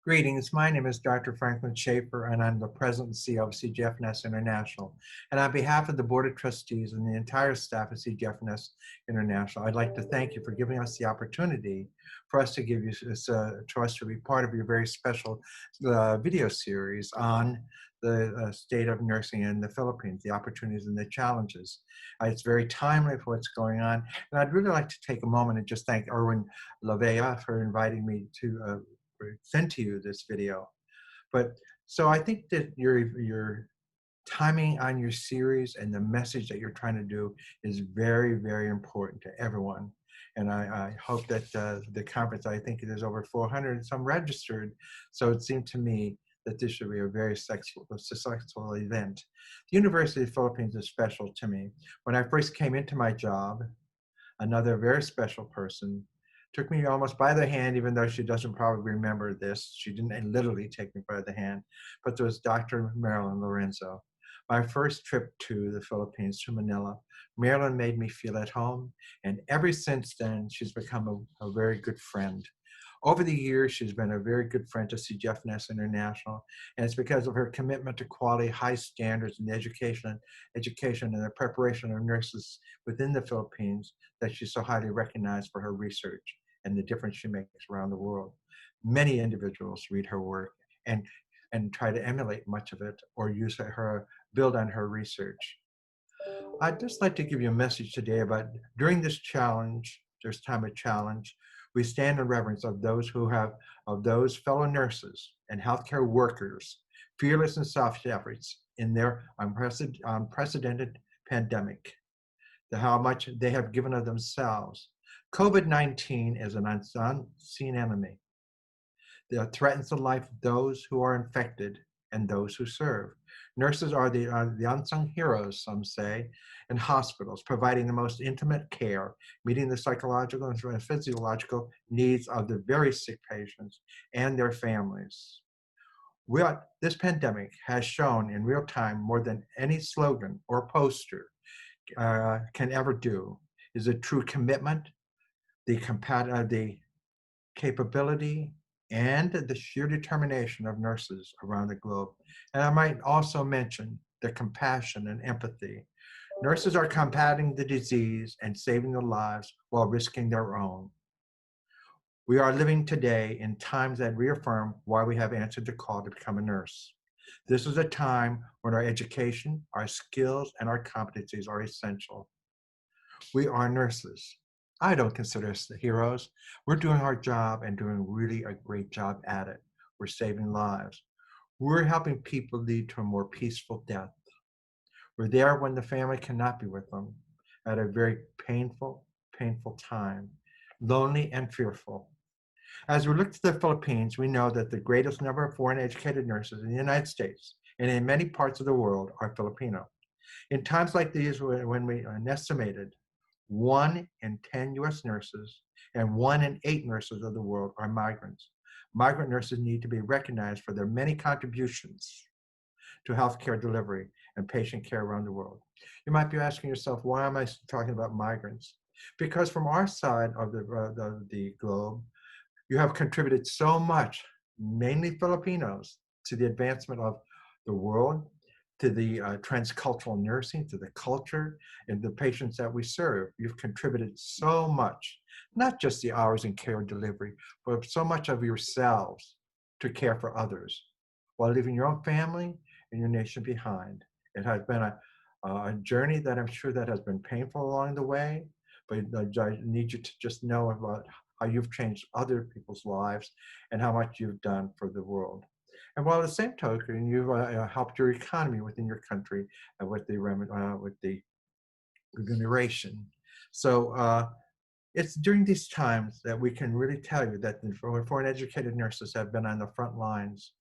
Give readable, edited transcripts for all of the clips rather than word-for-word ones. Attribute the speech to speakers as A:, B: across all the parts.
A: Greetings. My name is Dr. Franklin Shaffer, and I'm the President and CEO of CGFNS International. And on behalf of the Board of Trustees and the entire staff of CGFNS International, I'd like to thank you for giving us the opportunity for us to give you to us to be part of your very special video series on the state of nursing in the Philippines, the opportunities and the challenges. It's very timely for what's going on, and I'd really like to take a moment and just thank Erwin Lavea for inviting me to send to you this video. But so I think that your timing on your series and the message that you're trying to do is very, very important to everyone. And I hope that the conference, I think there's over 400 and some registered. So it seemed to me that this should be a very successful event. The University of the Philippines is special to me. When I first came into my job, another very special person took me almost by the hand, even though she doesn't probably remember this. She didn't literally take me by the hand, but there was Dr. Marilyn Lorenzo. My first trip to the Philippines, to Manila, Marilyn made me feel at home, and ever since then, she's become a very good friend. Over the years, she's been a very good friend to CGFNS International, and it's because of her commitment to quality, high standards in education and the preparation of nurses within the Philippines that she's so highly recognized for her research and the difference she makes around the world. Many individuals read her work and try to emulate much of it or use her, build on her research. I'd just like to give you a message today about during this challenge, this time of challenge, we stand in reverence of those fellow nurses and healthcare workers, fearless and selfless efforts in their unprecedented pandemic, how much they have given of themselves. COVID-19 is an unseen enemy that threatens the life of those who are infected and those who serve. Nurses are the unsung heroes, some say, in hospitals, providing the most intimate care, meeting the psychological and physiological needs of the very sick patients and their families. What this pandemic has shown in real time more than any slogan or poster can ever do is a true commitment, the capability, and the sheer determination of nurses around the globe. And I might also mention the compassion and empathy. Nurses are combating the disease and saving the lives while risking their own. We are living today in times that reaffirm why we have answered the call to become a nurse. This is a time when our education, our skills, and our competencies are essential. We are nurses. I don't consider us the heroes. We're doing our job and doing really a great job at it. We're saving lives. We're helping people lead to a more peaceful death. We're there when the family cannot be with them at a very painful, painful time, lonely and fearful. As we look to the Philippines, we know that the greatest number of foreign educated nurses in the United States and in many parts of the world are Filipino. In times like these, when we are estimated 1 in 10 US nurses and 1 in 8 nurses of the world are migrants. Migrant nurses need to be recognized for their many contributions to healthcare delivery and patient care around the world. You might be asking yourself, why am I talking about migrants? Because from our side of the globe, you have contributed so much, mainly Filipinos, to the advancement of the world, to the transcultural nursing, to the culture, and the patients that we serve. You've contributed so much, not just the hours in care delivery, but so much of yourselves to care for others, while leaving your own family and your nation behind. It has been a journey that I'm sure that has been painful along the way, but I need you to just know about how you've changed other people's lives and how much you've done for the world. And while at the same token, you've helped your economy within your country with the remuneration. So it's during these times that we can really tell you that the foreign educated nurses have been on the front lines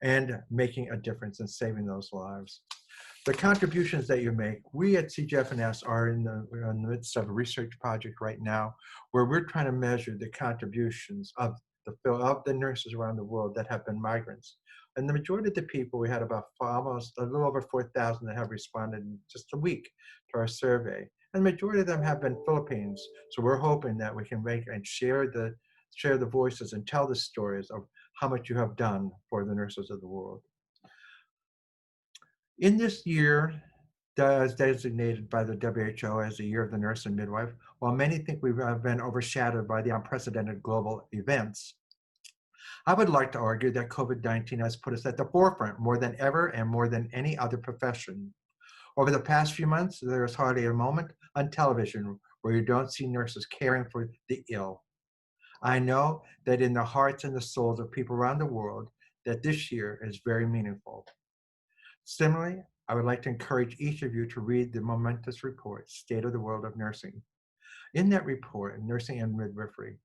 A: and making a difference in saving those lives. The contributions that you make, we at CGFNS are in the midst of a research project right now where we're trying to measure the contributions of the nurses around the world that have been migrants. And the majority of the people, we had about almost a little over 4,000 that have responded in just a week to our survey. And the majority of them have been Philippines. So we're hoping that we can make and share the voices and tell the stories of how much you have done for the nurses of the world. In this year, as designated by the WHO as the year of the nurse and midwife, while many think we've been overshadowed by the unprecedented global events, I would like to argue that COVID-19 has put us at the forefront more than ever and more than any other profession. Over the past few months, there is hardly a moment on television where you don't see nurses caring for the ill. I know that in the hearts and the souls of people around the world, that this year is very meaningful. Similarly, I would like to encourage each of you to read the momentous report, State of the World of Nursing. In that report, Nursing and Midwifery,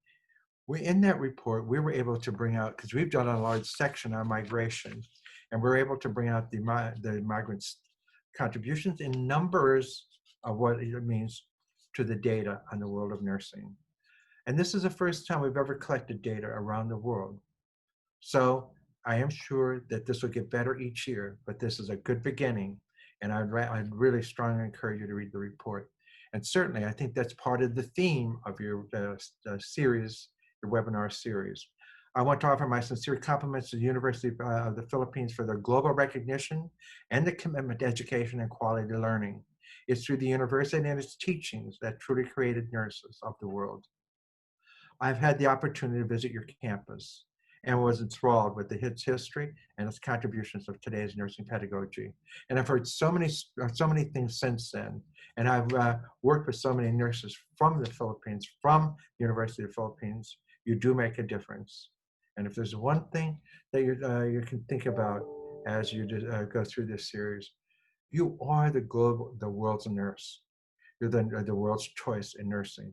A: in that report, we were able to bring out, because we've done a large section on migration, and we're able to bring out the migrants' contributions in numbers of what it means to the data on the world of nursing. And this is the first time we've ever collected data around the world. So I am sure that this will get better each year, but this is a good beginning. And I'd really strongly encourage you to read the report. And certainly, I think that's part of the theme of your series, your webinar series. I want to offer my sincere compliments to the University of the Philippines for their global recognition and the commitment to education and quality learning. It's through the university and its teachings that truly created nurses of the world. I've had the opportunity to visit your campus and was enthralled with its history and its contributions of today's nursing pedagogy. And I've heard so many things since then. And I've worked with so many nurses from the Philippines, from the University of the Philippines. You do make a difference. And if there's one thing that you can think about as you go through this series, you are the world's nurse. You're the world's choice in nursing.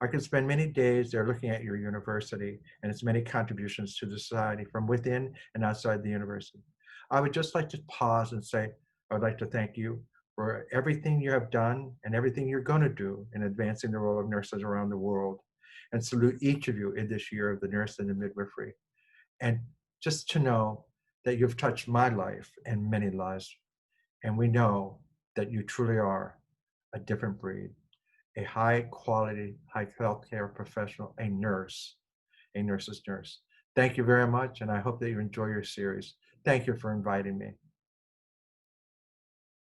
A: I could spend many days there looking at your university and its many contributions to the society from within and outside the university. I would just like to pause and say, I would like to thank you for everything you have done and everything you're going to do in advancing the role of nurses around the world, and salute each of you in this year of the nurse and the midwifery. And just to know that you've touched my life and many lives, and we know that you truly are a different breed, a high quality, high healthcare professional, a nurse's nurse. Thank you very much, and I hope that you enjoy your series. Thank you for inviting me.